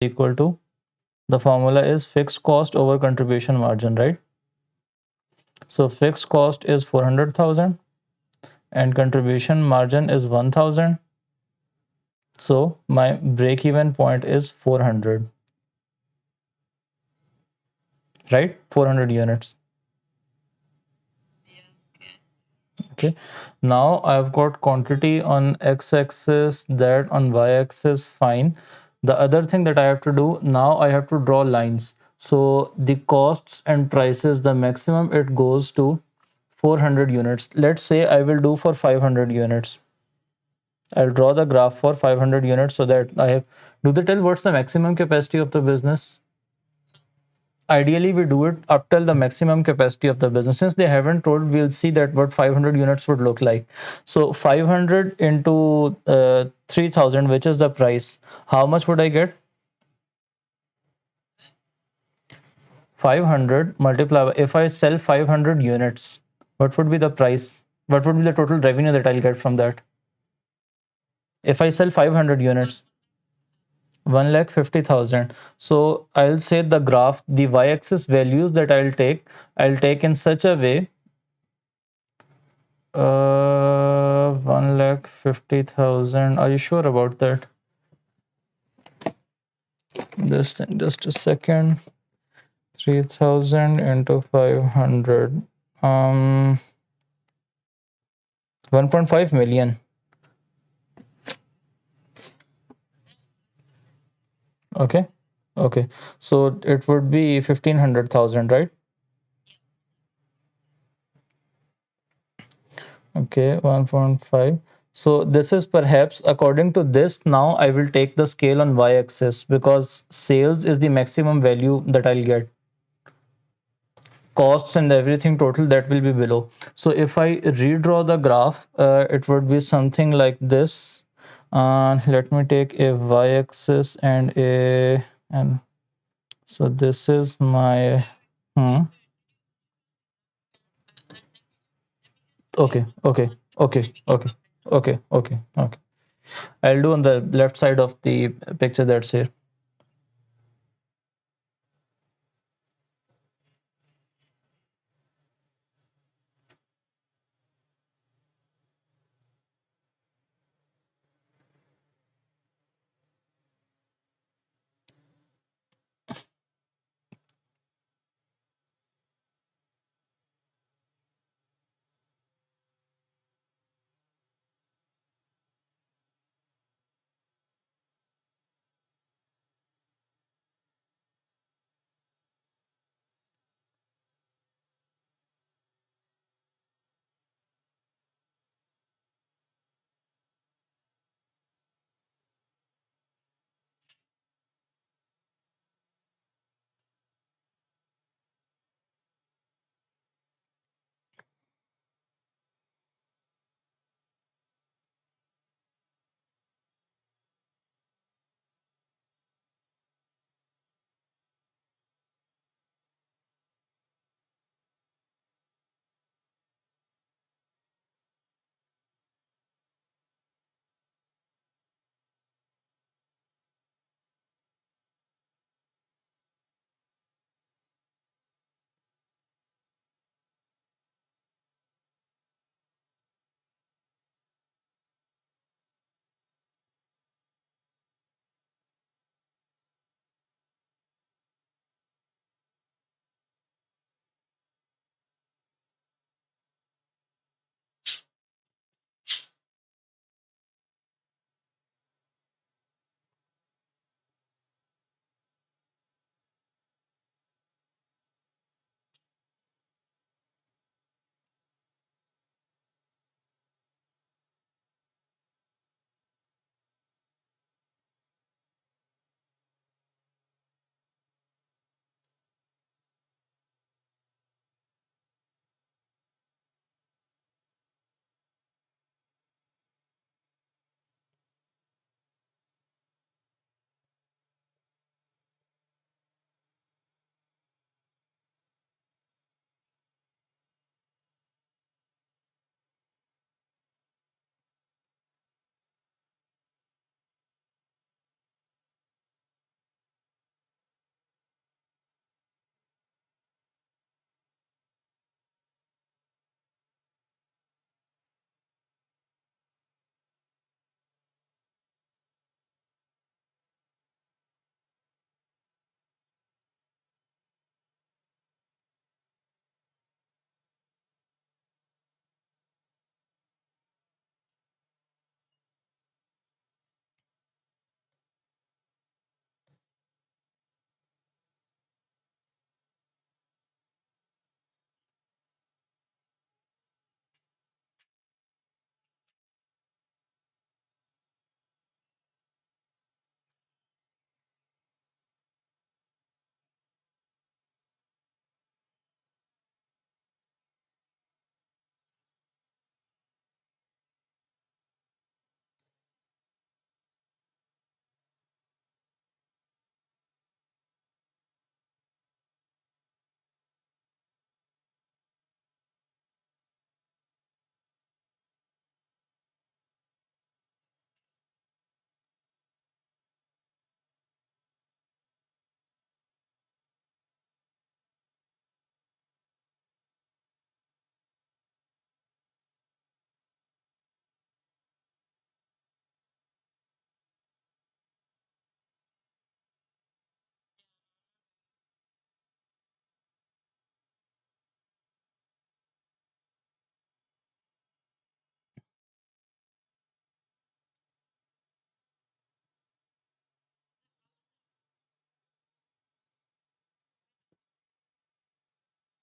equal to, the formula is fixed cost over contribution margin, right? So fixed cost is 400,000 and contribution margin is 1,000. So my break even point is 400, right? 400 units. Okay. Now I've got quantity on x-axis, that on y-axis, fine. The other thing that I have to do now, I have to draw lines. So the costs and prices, the maximum it goes to 400 units. Let's say I will do for 500 units. I'll draw the graph for 500 units so that I have. Do they tell what's the maximum capacity of the business? Ideally, we do it up till the maximum capacity of the business. Since they haven't told, we'll see that what 500 units would look like. So 500 into 3,000, which is the price. How much would I get? 500 multiplied. If I sell 500 units, what would be the price? What would be the total revenue that I'll get from that? If I sell 500 units, 1,50,000. So I'll say the graph, the y-axis values that I'll take in such a way, 1,50,000. Are you sure about that? Just a second. 3,000 into 500. 1.5 million. Okay. Okay. So it would be 1,500,000, right? Okay, 1.5. So this is perhaps according to this. Now I will take the scale on y-axis because sales is the maximum value that I'll get. Costs and everything total, that will be below. So if I redraw the graph, it would be something like this. Let me take a y-axis and a, and so this is my okay, okay, okay, okay, okay, okay, okay. I'll do on the left side of the picture that's here.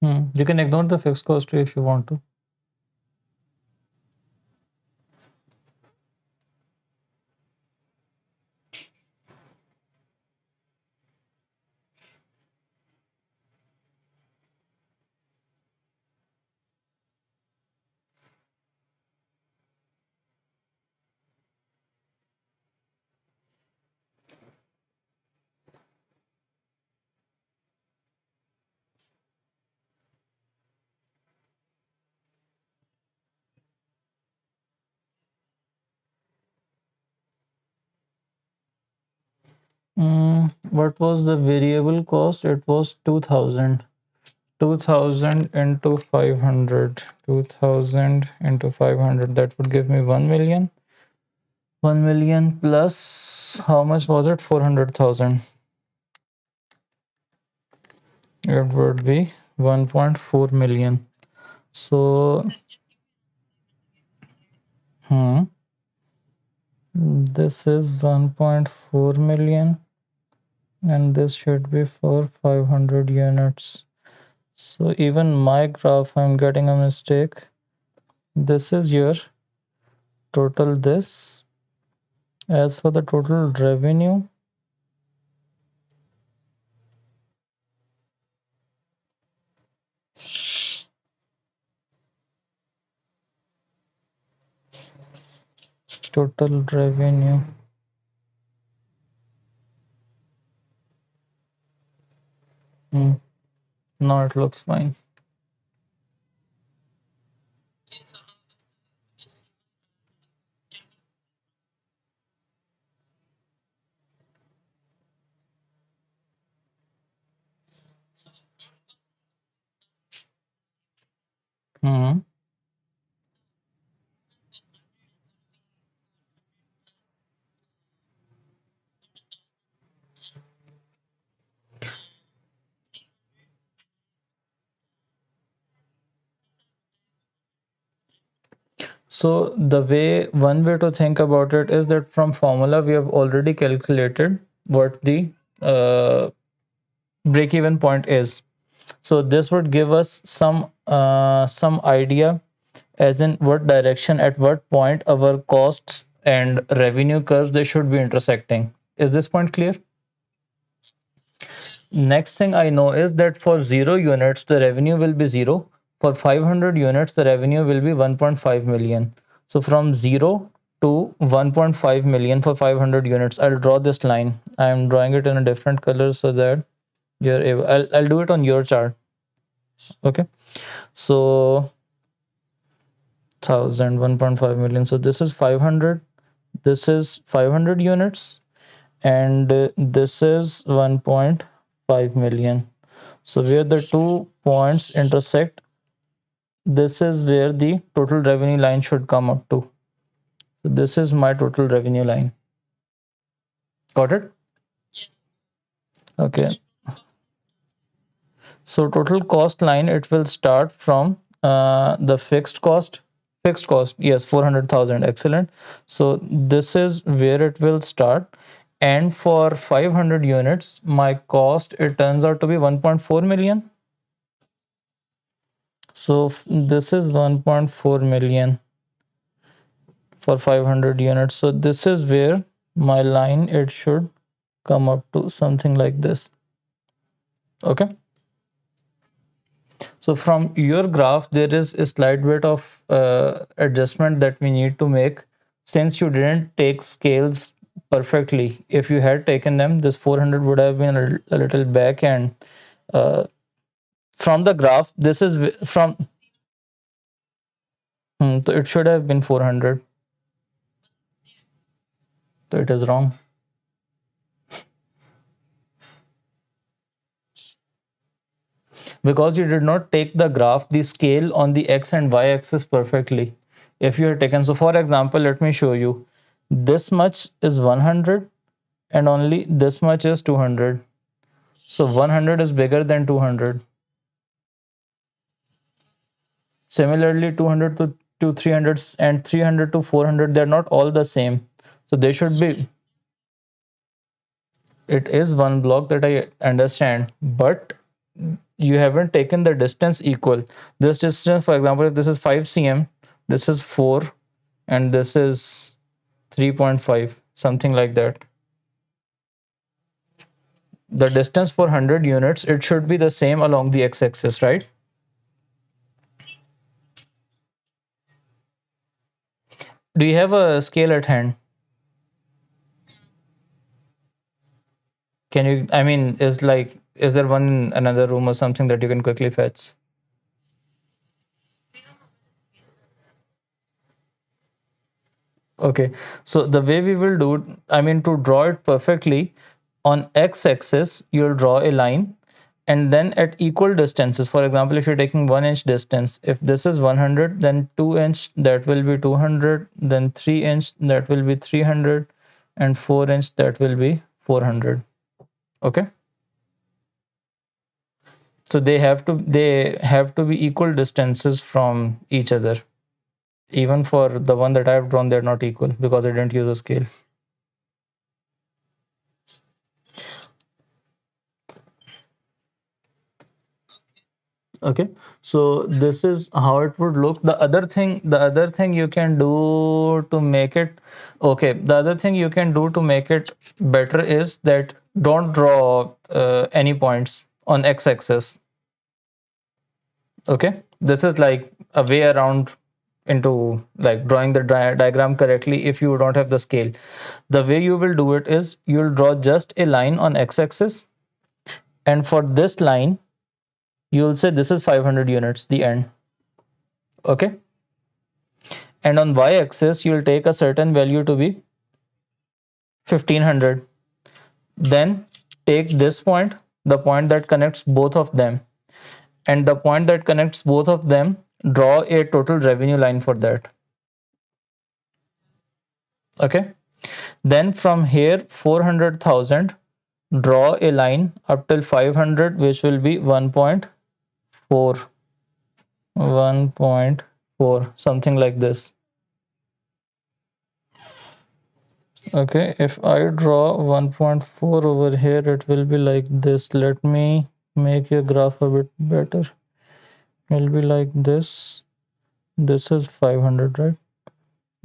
You can ignore the fixed cost too if you want to. What was the variable cost? It was 2000. 2000 into 500. 2000 into 500. That would give me 1 million. 1 million plus, how much was it? 400,000. It would be 1.4 million. So, hmm, this is 1.4 million, and this should be for 500 units. So even my graph, I'm getting a mistake. This is your total this. As for the total revenue, total revenue. Hmm. Now it looks fine. Hmm. So the way, one way to think about it is that from formula we have already calculated what the uh, break even point is. So this would give us some idea as in what direction, at what point our costs and revenue curves they should be intersecting. Is this point clear? Next thing I know is that for 0 units the revenue will be 0. For 500 units the revenue will be 1.5 million. So from 0 to 1.5 million for 500 units. I'll draw this line. I'm drawing it in a different color so that you're able, I'll do it on your chart. Okay. So 1000, 1.5 million. So this is 500. This is 500 units, and this is 1.5 million. So where the two points intersect, this is where the total revenue line should come up to. So this is my total revenue line. Got it? Okay. So total cost line, it will start from the fixed cost. Fixed cost, yes, 400,000. Excellent. So this is where it will start. And for 500 units, my cost, it turns out to be 1.4 million. So this is 1.4 million for 500 units. So this is where my line, it should come up to something like this. Okay. So from your graph, there is a slight bit of adjustment that we need to make since you didn't take scales perfectly. If you had taken them, this 400 would have been a little back, and uh, from the graph, this is from, so it should have been 400. So it is wrong. Because you did not take the graph, the scale on the x and y axis perfectly. If you had taken, so for example, let me show you. This much is 100 and only this much is 200. So 100 is bigger than 200. Similarly, 200 to 300 and 300 to 400, they're not all the same. So they should be, it is one block, that I understand, but you haven't taken the distance equal. This distance, for example, if this is 5 cm, this is 4, and this is 3.5, something like that. The distance for 100 units, it should be the same along the x-axis, right? Do you have a scale at hand? Can you, I mean, is there one in another room or something that you can quickly fetch? Okay, so the way we will do, I mean, to draw it perfectly, on x-axis, you'll draw a line, and then at equal distances, for example, if you're taking 1 inch distance, if this is 100, then 2 inch, that will be 200, then 3 inch, that will be 300, and 4 inch, that will be 400. Okay, so they have to be equal distances from each other. Even for the one that I've drawn, they're not equal because I didn't use a scale. Okay, so this is how it would look. The other thing you can do to make it, okay, the other thing you can do to make it better is that don't draw any points on x-axis. Okay, this is like a way around into like drawing the diagram correctly if you don't have the scale. The way you will do it is you'll draw just a line on x-axis, and for this line you'll say this is 500 units, the end. Okay, and on y-axis you'll take a certain value to be 1500. Then take this point, the point that connects both of them, and the point that connects both of them, draw a total revenue line for that. Okay, then from here 400,000, draw a line up till 500, which will be 1.4, 1.4, something like this. Okay, if I draw 1.4 over here, it will be like this. Let me make your graph a bit better. It will be like this. This is 500, right?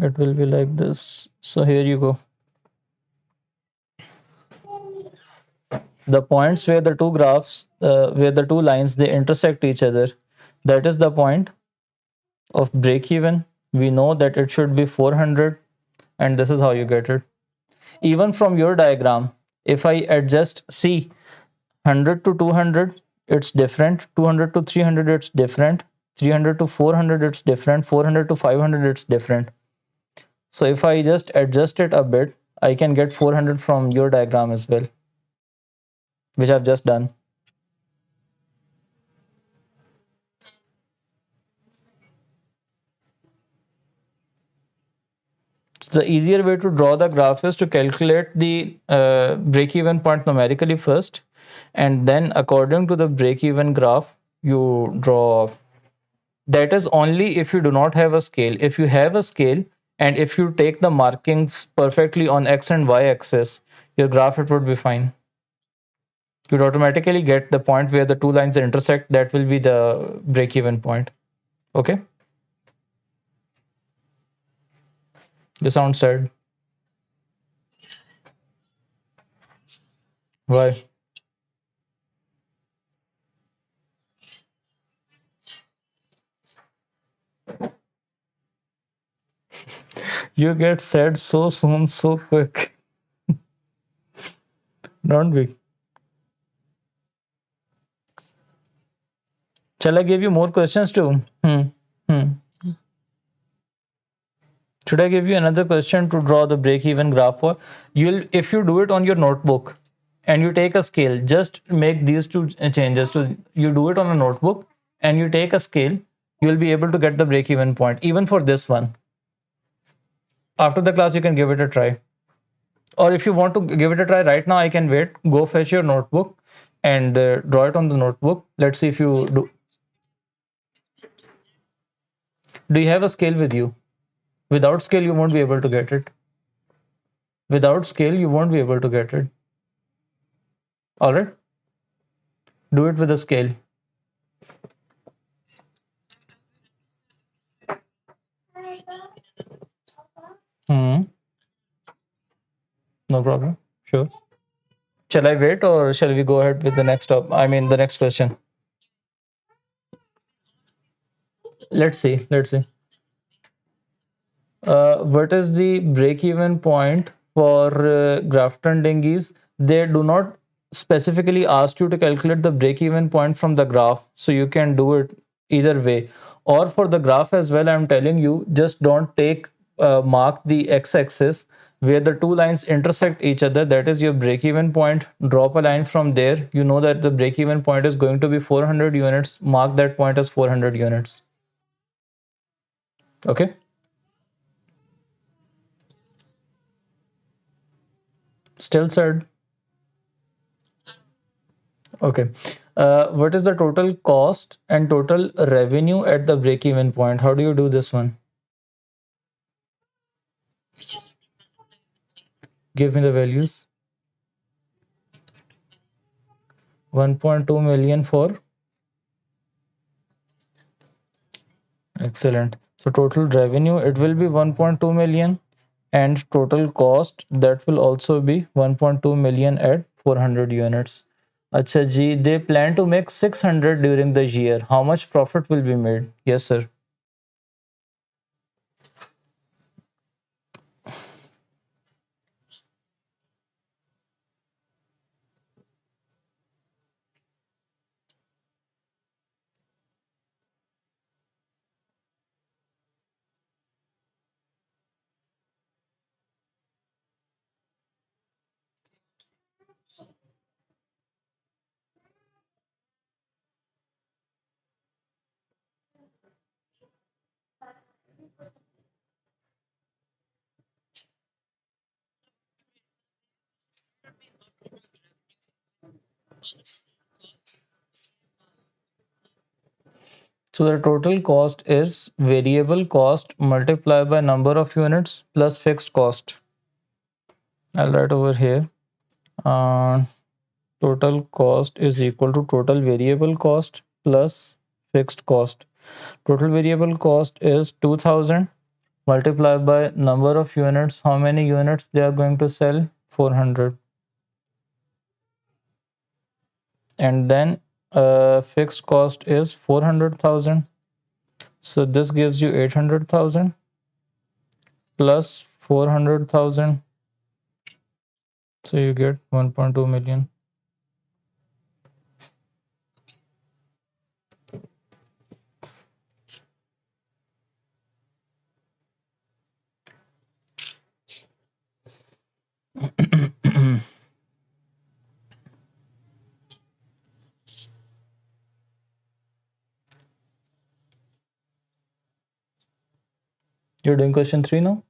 It will be like this. So here you go. The points where the two graphs, where the two lines, they intersect each other, that is the point of break even. We know that it should be 400, and this is how you get it. Even from your diagram, if I adjust, see, 100 to 200, it's different. 200 to 300, it's different. 300 to 400, it's different. 400 to 500, it's different. So if I just adjust it a bit, I can get 400 from your diagram as well, which I've just done. So the easier way to draw the graph is to calculate the break-even point numerically first, and then according to the break-even graph, you draw. That is only if you do not have a scale. If you have a scale, and if you take the markings perfectly on x and y axis, your graph, it would be fine. You'd automatically get the point where the two lines intersect. That will be the break-even point. Okay, you sound sad. Why? You get sad so soon, so quick, don't we? Shall I give you more questions too? Hmm. Should I give you another question to draw the break-even graph for? You'll, if you do it on your notebook and you take a scale, just make these two changes. To you do it on a notebook and you take a scale, you'll be able to get the break-even point. Even for this one, after the class, you can give it a try. Or if you want to give it a try right now, I can wait. Go fetch your notebook and draw it on the notebook. Let's see if you do. Do you have a scale with you? Without scale, you won't be able to get it. Without scale, you won't be able to get it. All right. Do it with a scale. Hmm. No problem. Sure. Shall I wait or shall we go ahead with the next I mean the next question? Let's see. Let's see. What is the break-even point for Grafton dinghies? They do not specifically ask you to calculate the break-even point from the graph, so you can do it either way. Or for the graph as well, I'm telling you, just don't take mark the x-axis where the two lines intersect each other. That is your break-even point. Drop a line from there. You know that the break-even point is going to be 400 units. Mark that point as 400 units. Okay. Still said. Okay. What is the total cost and total revenue at the break-even point? How do you do this one? Give me the values. 1.2 million for excellent. So total revenue, it will be 1.2 million, and total cost, that will also be 1.2 million at 400 units. Acha ji, they plan to make 600 during the year. How much profit will be made? Yes, sir. So the total cost is variable cost multiplied by number of units plus fixed cost. I'll write over here. Uh, Total cost is equal to total variable cost plus fixed cost. Total variable cost is 2000 multiplied by number of units. How many units they are going to sell? 400. And then fixed cost is 400,000. So this gives you 800,000 plus 400,000. So you get 1.2 million. You're doing question 3 now?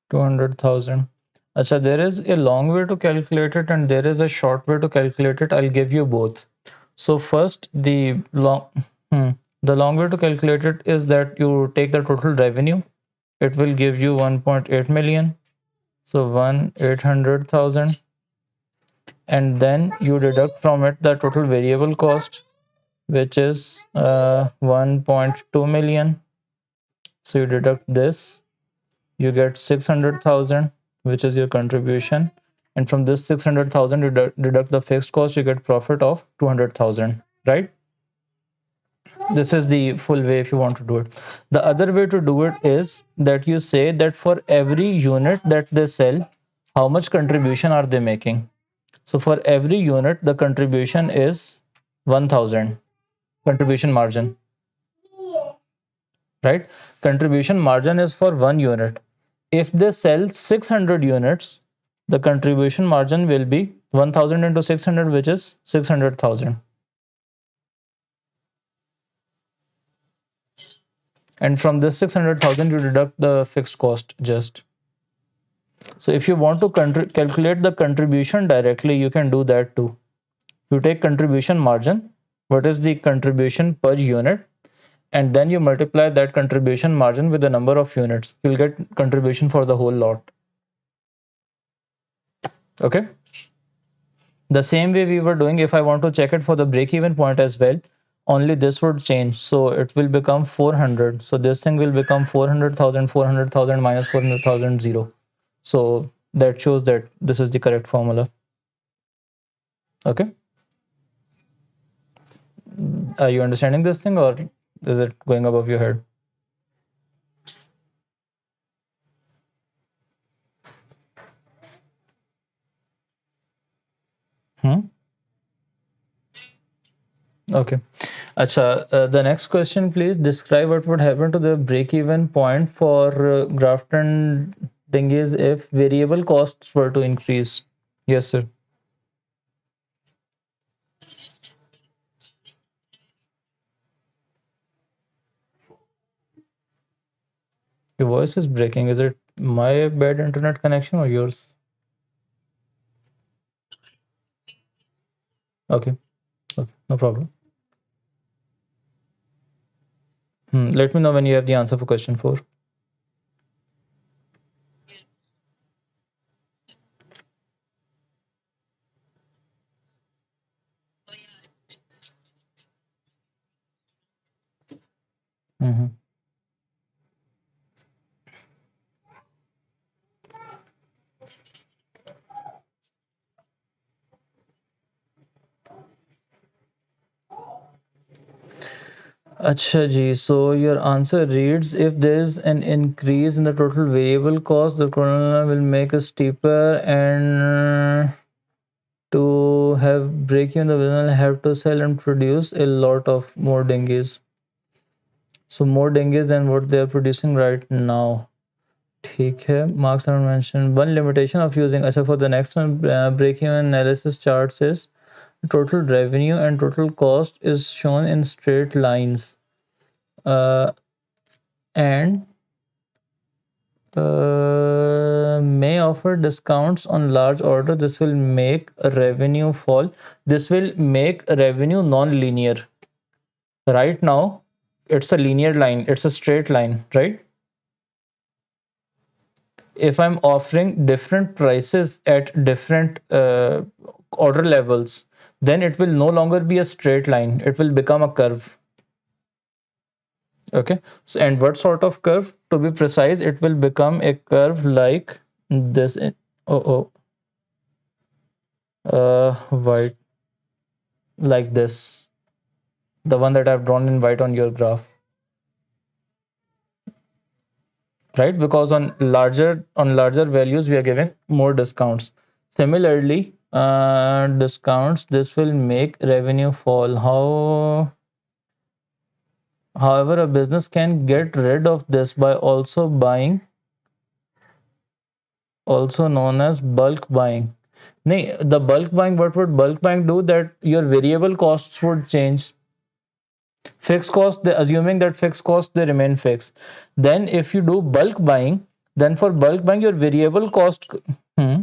200,000. Acha, there is a long way to calculate it and there is a short way to calculate it. I'll give you both. So first, the long way to calculate it is that you take the total revenue. It will give you 1.8 million. So 1,800,000, and then you deduct from it the total variable cost, which is 1.2 million. So you deduct this, you get 600,000. which is your contribution, and from this 600,000 deduct the fixed cost, you get profit of 200,000, right? This is the full way if you want to do it. The other way to do it is that you say that for every unit that they sell, how much contribution are they making? So for every unit, the contribution is 1000 contribution margin, right? Contribution margin is for one unit. If they sell 600 units, the contribution margin will be 1000 into 600, which is 600,000. And from this 600,000, you deduct the fixed cost just. So if you want to calculate the contribution directly, you can do that too. You take contribution margin, what is the contribution per unit, and then you multiply that contribution margin with the number of units. You'll get contribution for the whole lot. Okay. The same way we were doing, if I want to check it for the break-even point as well, only this would change. So it will become 400. So this thing will become 400,000, 400,000 minus 400,000, 0. So that shows that this is the correct formula. Okay. Are you understanding this thing, or is it going above your head? Hmm? Okay. Acha, the next question, please describe what would happen to the break-even point for Grafton dinghies if variable costs were to increase. Yes, sir. Your voice is breaking. Is it my bad internet connection or yours? Okay. Okay. No problem. Let me know when you have the answer for question 4. Mm-hmm. Acha ji, so your answer reads, if there is an increase in the total variable cost, the corona will make it steeper, and to have break even the business have to sell and produce a lot of more dinghies. So more dinghies than what they are producing right now. ठीक है. Marks are mentioned. One limitation of using, अच्छा, for the next one, break even analysis charts is total revenue and total cost is shown in straight lines. And may offer discounts on large order. This will make revenue fall. This will make revenue non-linear. Right now, it's a linear line. It's a straight line, right? If I'm offering different prices at different order levels, then it will no longer be a straight line. It will become a curve. Okay. So, and what sort of curve? To be precise, it will become a curve like this. White, like this, the one that I've drawn in white on your graph, right? Because on larger values we are giving more discounts. Similarly, discounts, this will make revenue fall. However, a business can get rid of this by also buying, also known as bulk buying. The bulk buying, what would bulk buying do? That your variable costs would change. Fixed cost, assuming that fixed cost they remain fixed. Then if you do bulk buying, then for bulk buying your variable cost, hmm,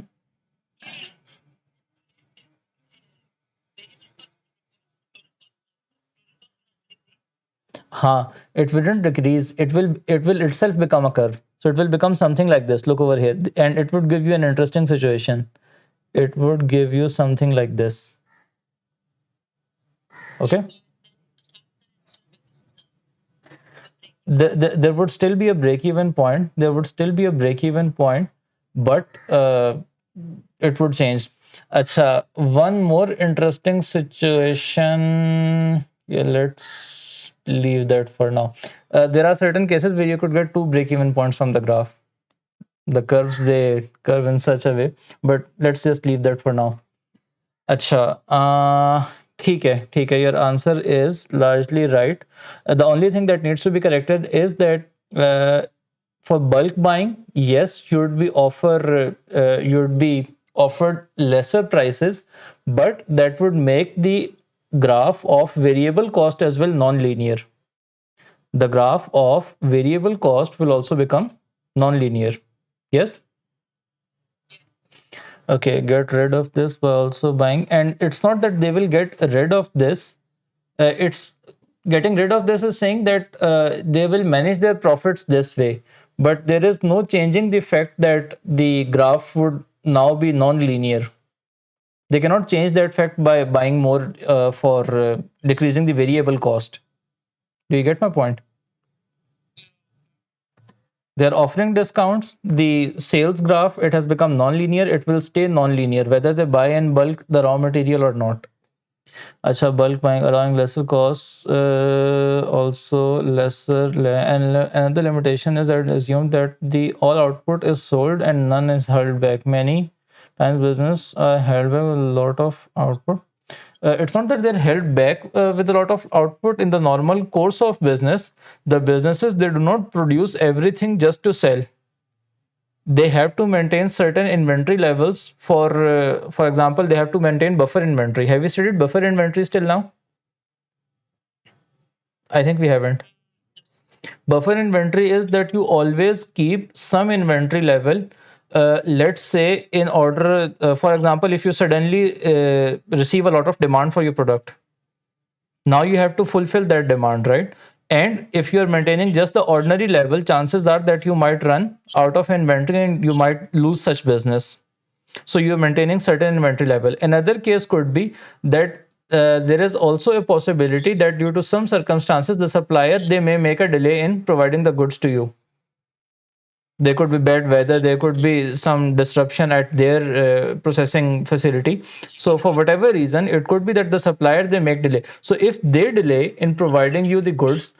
it wouldn't decrease. It will itself become a curve. So it will become something like this. Look over here, and it would give you an interesting situation. It would give you something like this. Okay. There would still be a break even point. There would still be a break even point, but it would change. Acha, one more interesting situation. Yeah, let's leave that for now. There are certain cases where you could get two break-even points from the graph. The curves they curve in such a way, but let's just leave that for now. अच्छा ठीक है your answer is largely right. The only thing that needs to be corrected is that for bulk buying, yes, you would be offered lesser prices, but that would make the graph of variable cost as well non-linear. The graph of variable cost will also become non-linear. Yes. Okay, get rid of this by also buying. And it's not that they will get rid of this. It's getting rid of this is saying that they will manage their profits this way. But there is no changing the fact that the graph would now be non-linear. They cannot change that fact by buying more for decreasing the variable cost. Do you get my point? They're offering discounts. The sales graph, it has become non-linear. It will stay non-linear whether they buy in bulk the raw material or not. अच्छा, bulk buying allowing lesser costs, also and another limitation is that assume that the all output is sold and none is held back. Many times business are held back with a lot of output. It's not that they're held back with a lot of output in the normal course of business. The businesses, they do not produce everything just to sell. They have to maintain certain inventory levels. For example, they have to maintain buffer inventory. Have you studied buffer inventory till now? I think we haven't. Buffer inventory is that you always keep some inventory level. Let's say in order, for example, if you suddenly receive a lot of demand for your product, now you have to fulfill that demand, right? And if you're maintaining just the ordinary level, chances are that you might run out of inventory and you might lose such business. So you're maintaining certain inventory level. Another case could be that there is also a possibility that due to some circumstances the supplier, they may make a delay in providing the goods to you. There could be bad weather, there could be some disruption at their processing facility. So for whatever reason, it could be that the supplier, they make delay. So if they delay in providing you the goods,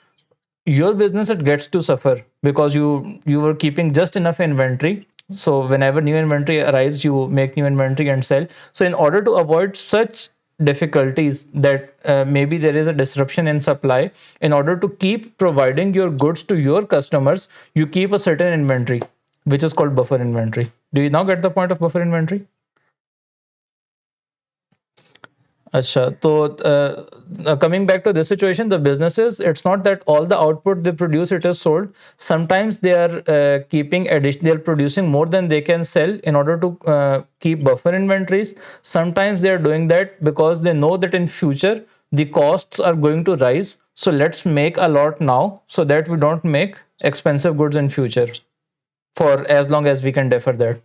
your business, it gets to suffer because you were keeping just enough inventory. So whenever new inventory arrives, you make new inventory and sell. So in order to avoid such difficulties that maybe there is a disruption in supply, in order to keep providing your goods to your customers, you keep a certain inventory, which is called buffer inventory. Do you now get the point of buffer inventory? Acha, so coming back to this situation, the businesses, it's not that all the output they produce, it is sold. Sometimes they are keeping addition, they're producing more than they can sell in order to keep buffer inventories. Sometimes they are doing that because they know that in future the costs are going to rise. So let's make a lot now so that we don't make expensive goods in future for as long as we can defer that.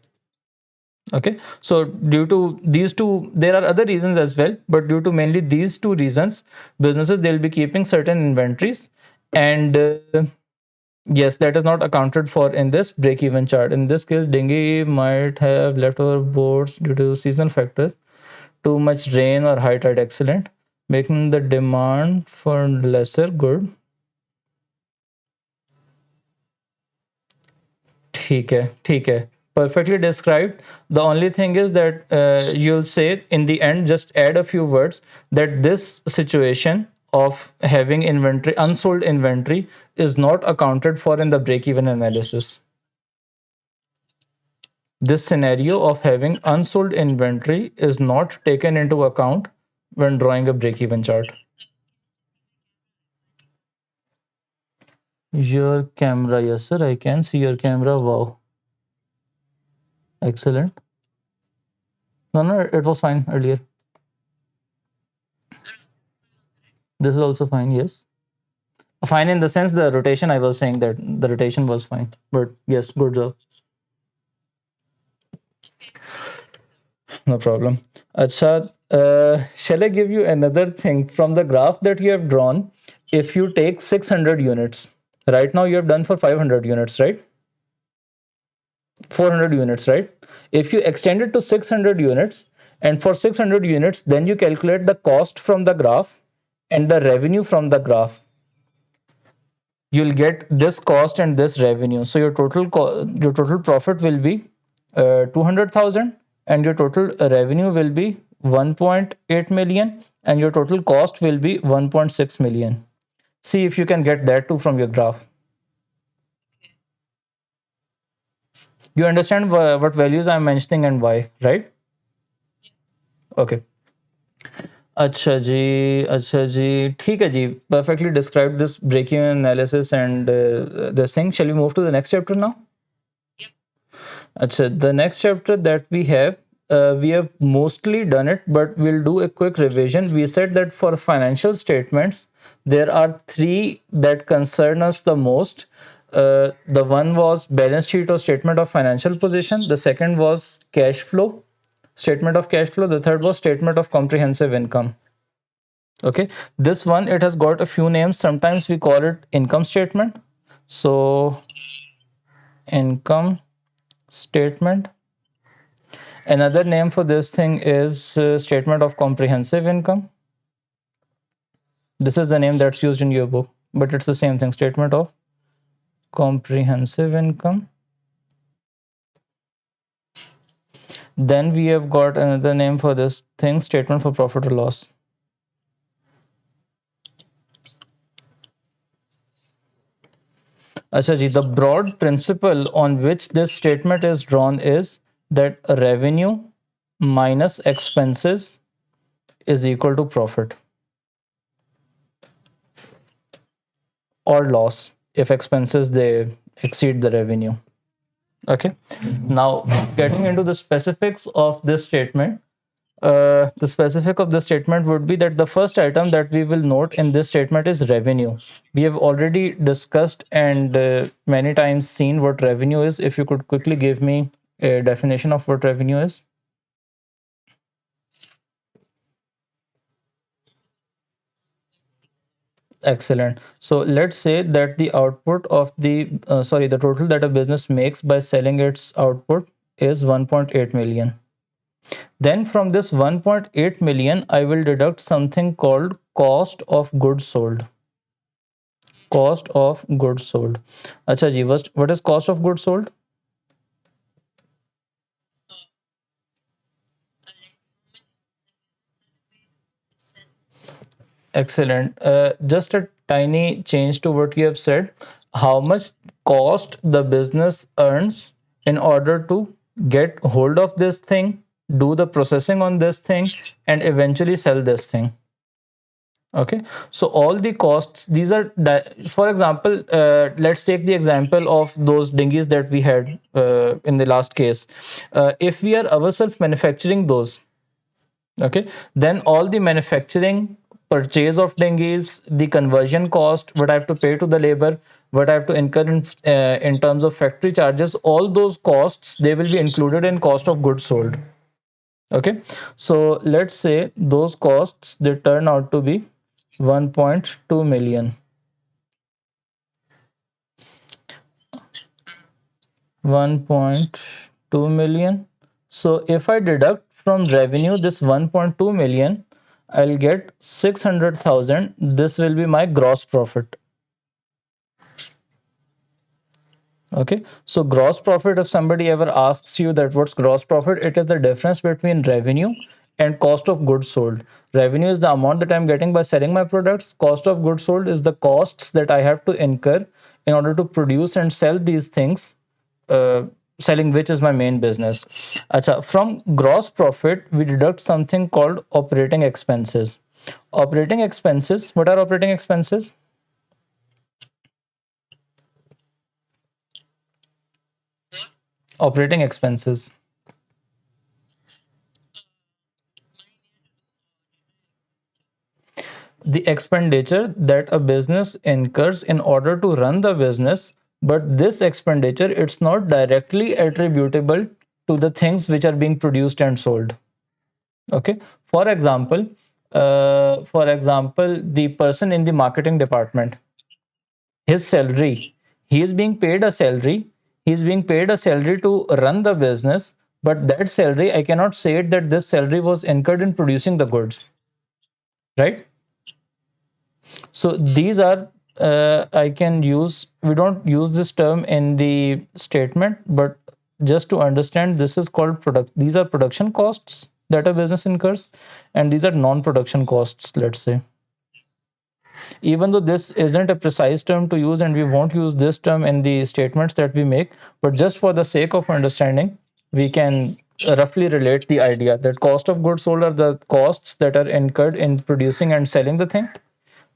Okay, so due to these two, there are other reasons as well, but due to mainly these two reasons, businesses, they'll be keeping certain inventories. And yes, that is not accounted for in this break even chart. In this case, dengue might have leftover boards due to seasonal factors, too much rain or high tide. Excellent, making the demand for lesser good. ठीक है perfectly described. The only thing is that you'll say in the end, just add a few words, that this situation of having inventory, unsold inventory, is not accounted for in the break even analysis. This scenario of having unsold inventory is not taken into account when drawing a break even chart. Your camera, yes sir, I can see your camera. Wow, excellent. No, it was fine earlier. This is also fine, yes. Fine in the sense the rotation, I was saying that the rotation was fine. But yes, good job. No problem. Acha, shall I give you another thing from the graph that you have drawn? If you take 600 units, right now you have done for 500 units, right? 400 units, right? If you extend it to 600 units, and for 600 units, then you calculate the cost from the graph and the revenue from the graph. You'll get this cost and this revenue. So your total profit will be 200,000, and your total revenue will be 1.8 million, and your total cost will be 1.6 million. See if you can get that too from your graph. You understand what values I'm mentioning and why, right? Okay. अच्छा जी ठीक है जी perfectly described this break-even analysis and this thing. Shall we move to the next chapter now? Acha, the next chapter that we have mostly done it, but we'll do a quick revision. We said that for financial statements, there are three that concern us the most. The one was balance sheet or statement of financial position. The second was cash flow, statement of cash flow. The third was statement of comprehensive income. Okay, this one, it has got a few names. Sometimes we call it income statement. So, income statement. Another name for this thing is statement of comprehensive income. This is the name that's used in your book, but it's the same thing, statement of comprehensive income. Then we have got another name for this thing, statement for profit or loss. Acha ji, the broad principle on which this statement is drawn is that revenue minus expenses is equal to profit or loss if expenses they exceed the revenue. Okay, now getting into the specifics of this statement, the specific of the statement would be that the first item that we will note in this statement is revenue. We have already discussed and many times seen what revenue is. If you could quickly give me a definition of what revenue is. Excellent. So let's say that the output of the total that a business makes by selling its output is 1.8 million. Then from this 1.8 million, I will deduct something called cost of goods sold. Cost of goods sold. Acha ji, what is cost of goods sold? Excellent. Just a tiny change to what you have said. How much cost the business earns in order to get hold of this thing, do the processing on this thing, and eventually sell this thing. Okay, so all the costs, these are, for example, let's take the example of those dinghies that we had in the last case. If we are ourselves manufacturing those, okay, then all the manufacturing, purchase of dinghies, the conversion cost, what I have to pay to the labor, what I have to incur in terms of factory charges, all those costs, they will be included in cost of goods sold. Okay, so let's say those costs, they turn out to be 1.2 million. 1.2 million. So if I deduct from revenue this 1.2 million, I'll get 600,000. This will be my gross profit. Okay, so gross profit, if somebody ever asks you that what's gross profit, it is the difference between revenue and cost of goods sold. Revenue is the amount that I'm getting by selling my products. Cost of goods sold is the costs that I have to incur in order to produce and sell these things, uh, selling which is my main business. Acha, from gross profit, we deduct something called operating expenses. Operating expenses, what are operating expenses? Operating expenses. The expenditure that a business incurs in order to run the business, but this expenditure, it's not directly attributable to the things which are being produced and sold. Okay, for example, the person in the marketing department, his salary, he is being paid a salary, He's being paid a salary to run the business, but that salary, I cannot say it that this salary was incurred in producing the goods, right? So these are, I can use, we don't use this term in the statement, but just to understand, this is called product. These are production costs that a business incurs, and these are non-production costs, let's say. Even though this isn't a precise term to use, and we won't use this term in the statements that we make, but just for the sake of understanding, we can roughly relate the idea that cost of goods sold are the costs that are incurred in producing and selling the thing,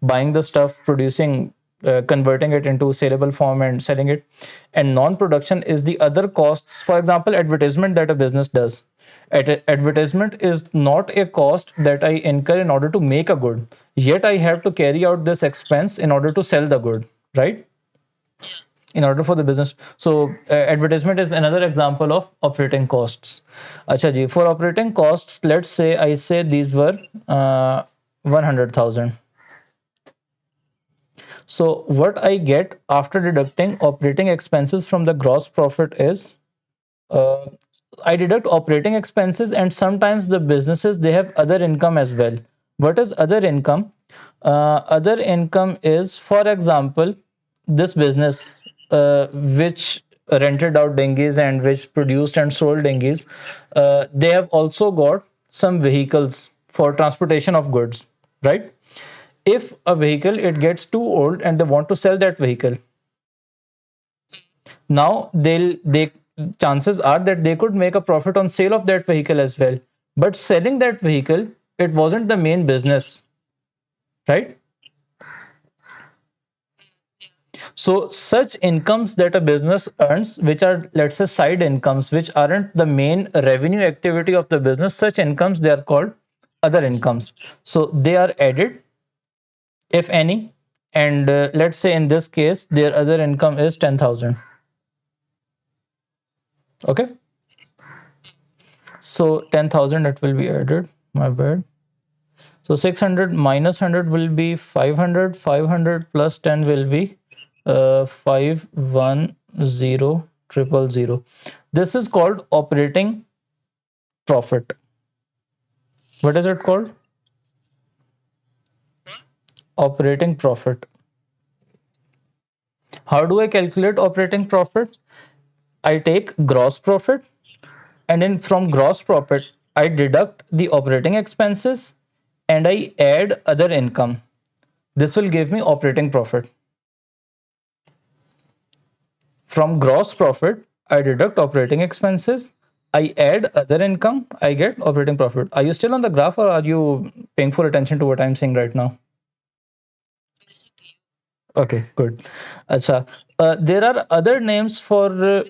buying the stuff, producing, converting it into saleable form and selling it. And non-production is the other costs. For example, advertisement that a business does. Advertisement is not a cost that I incur in order to make a good. Yet I have to carry out this expense in order to sell the good, right? In order for the business. So advertisement is another example of operating costs. Acha ji, for operating costs, let's say I say these were 100,000. So what I get after deducting operating expenses from the gross profit is, uh, I deduct operating expenses, and sometimes the businesses, they have other income as well. What is other income? Other income is, for example, this business which rented out dinghies and which produced and sold dinghies, they have also got some vehicles for transportation of goods, right? If a vehicle, it gets too old and they want to sell that vehicle, now they chances are that they could make a profit on sale of that vehicle as well, but selling that vehicle, it wasn't the main business, right? So such incomes that a business earns, which are, let's say, side incomes, which aren't the main revenue activity of the business, such incomes, they are called other incomes. So they are added, if any, and let's say in this case their other income is 10,000. Okay, so 10,000, it will be added, my bad. So 600 minus 100 will be 500. 500 plus 10 will be 510,000. This is called operating profit. What is it called? Operating profit. How do I calculate operating profit? I take gross profit, and then from gross profit I deduct the operating expenses and I add other income. This will give me operating profit. From gross profit, I deduct operating expenses, I add other income, I get operating profit. Are you still on the graph, or are you paying full attention to what I'm saying right now? Okay, good. Acha. There are other names for,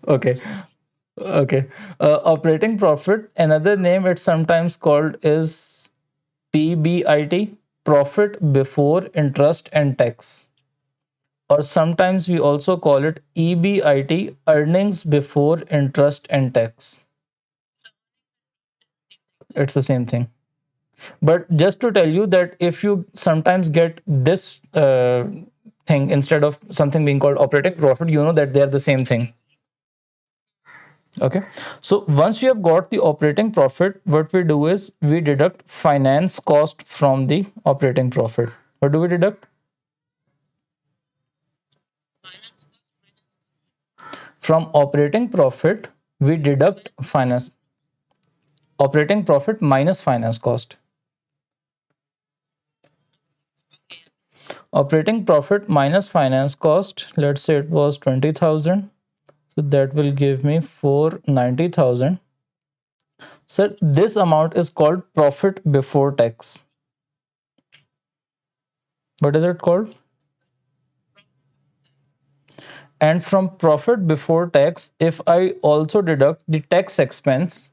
okay, okay. Operating profit, another name it's sometimes called is PBIT, profit before interest and tax. Or sometimes we also call it EBIT, earnings before interest and tax. It's the same thing. But just to tell you that if you sometimes get this thing instead of something being called operating profit, you know that they are the same thing. Okay. So once you have got the operating profit, what we do is we deduct finance cost from the operating profit. What do we deduct? From operating profit, we deduct finance, operating profit minus finance cost. Operating profit minus finance cost, let's say it was 20,000. So that will give me 490,000. So this amount is called profit before tax. What is it called? And from profit before tax, if I also deduct the tax expense,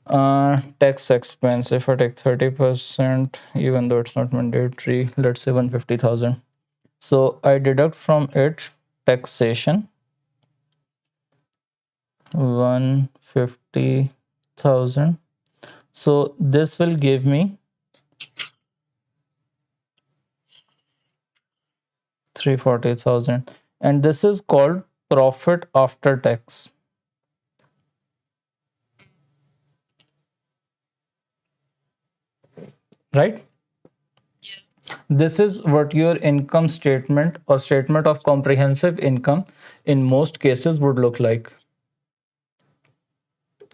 if I take 30%, even though it's not mandatory, let's say 150,000. So I deduct from it taxation, 150,000. So this will give me 340,000. and this is called profit after tax, right? This is what your income statement or statement of comprehensive income in most cases would look like.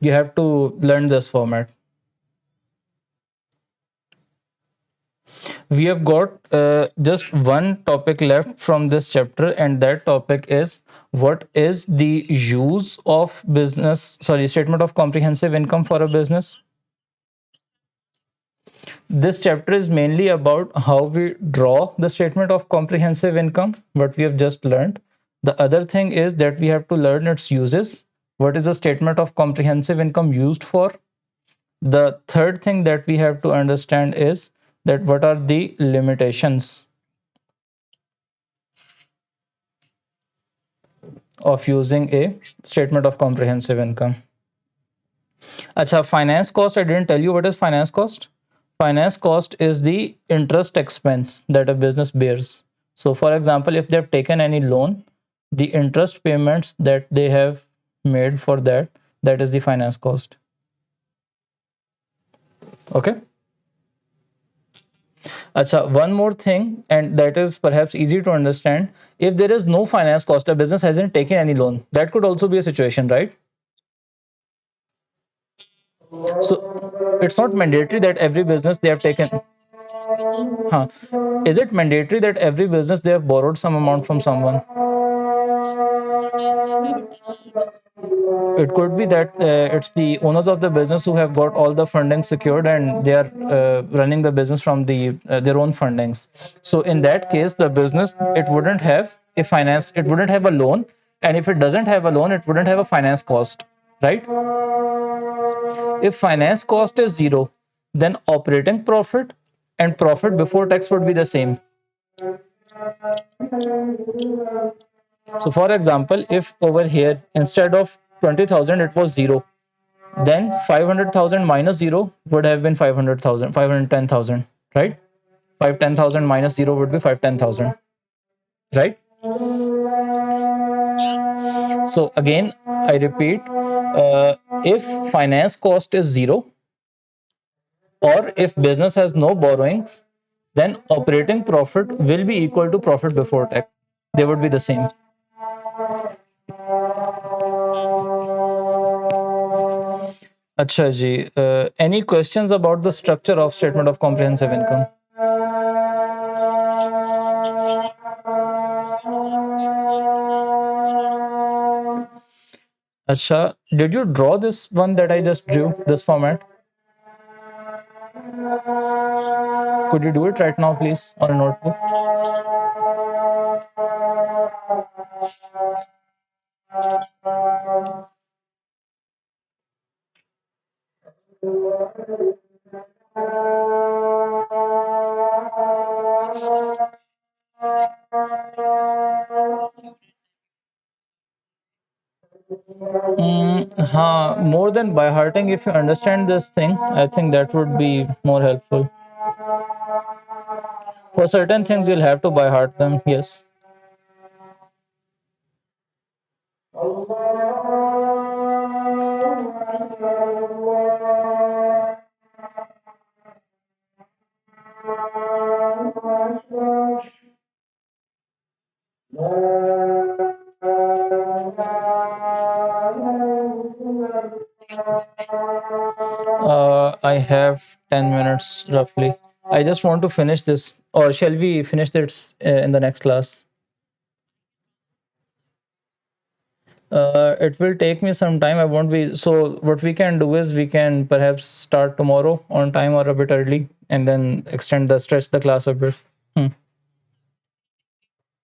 You have to learn this format. We have got just one topic left from this chapter, and that topic is what is the use of business, sorry, statement of comprehensive income for a business. This chapter is mainly about how we draw the statement of comprehensive income, what we have just learned. The other thing is that we have to learn its uses. What is the statement of comprehensive income used for? The third thing that we have to understand is that what are the limitations of using a statement of comprehensive income. Acha, finance cost, I didn't tell you what is finance cost. Finance cost is the interest expense that a business bears. So, for example, if they've taken any loan, the interest payments that they have made for that, that is the finance cost. Okay. Acha, one more thing, and that is perhaps easy to understand. If there is no finance cost, a business hasn't taken any loan. That could also be a situation, right? So it's not mandatory that every business they have taken. Huh. Is it mandatory that every business they have borrowed some amount from someone? It could be that it's the owners of the business who have got all the funding secured and they are running the business from their own fundings. So in that case, the business it wouldn't have a finance, it wouldn't have a loan, and if it doesn't have a loan, it wouldn't have a finance cost, right? If finance cost is zero, then operating profit and profit before tax would be the same. So for example, if over here instead of 20,000 it was zero, then 500,000 minus zero would have been 500,000, 510,000, right? 510,000 minus zero would be 510,000, right? So again, I repeat, if finance cost is zero, or if business has no borrowings, then operating profit will be equal to profit before tax. They would be the same. Acha ji, any questions about the structure of statement of comprehensive income? Acha, did you draw this one that I just drew, this format? Could you do it right now, please, on a notebook? More than by hearting, if you understand this thing, I think that would be more helpful. For certain things, you'll have to by heart them, yes. I have 10 minutes roughly. I just want to finish this, or shall we finish this in the next class? It will take me some time. I won't be. So, what we can do is we can perhaps start tomorrow on time or a bit early and then extend the stretch the class a bit.